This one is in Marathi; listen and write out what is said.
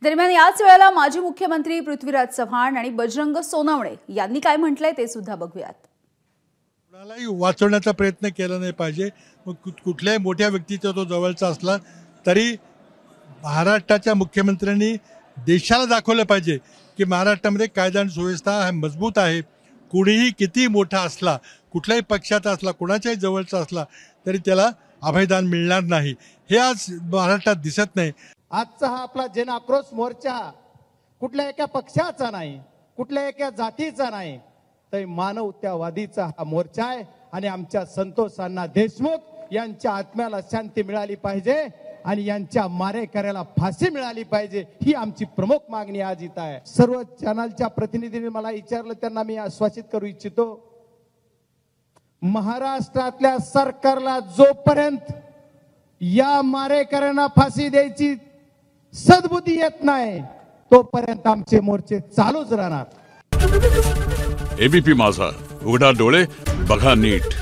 दरम्यान याच वेळेला माजी मुख्यमंत्री पृथ्वीराज चव्हाण आणि बजरंग सोनवणे यांनी काय म्हटलंय ते सुद्धा बघूयात। कुणालाही वाचवण्याचा प्रयत्न केला नाही पाहिजे। मग कुठल्याही मोठ्या व्यक्तीचा तो जवळचा असला तरी महाराष्ट्राच्या मुख्यमंत्र्यांनी देशाला दाखवलं पाहिजे की महाराष्ट्रामध्ये कायदा आणि सुव्यवस्था हा मजबूत आहे। कुणीही किती मोठा असला, कुठल्याही पक्षाचा असला, कुणाच्याही जवळचा असला तरी त्याला अभयदान मिळणार नाही। हे आज महाराष्ट्रात दिसत नाही। आजचा हा आपला जन आक्रोश मोर्चा कुठल्या एका पक्षाचा नाही, कुठल्या एका जातीचा नाही, तर मानवतावादीचा हा मोर्चा आहे। आणि आमच्या संतोष अण्णा देशमुख यांच्या आत्म्याला शांती मिळाली पाहिजे आणि यांच्या मारेकऱ्याला फाशी मिळाली पाहिजे, ही आमची प्रमुख मागणी आज इथं आहे। सर्व चॅनलच्या प्रतिनिधींनी मला विचारलं, त्यांना मी आश्वासित करू इच्छितो, महाराष्ट्रातल्या सरकारला जोपर्यंत या मारेकऱ्यांना फाशी द्यायची सद्बुद्धी येत नाही तोपर्यंत आमचे मोर्चे चालूच राहणार। एबीपी माझा, उघडा डोळे बघा नीट।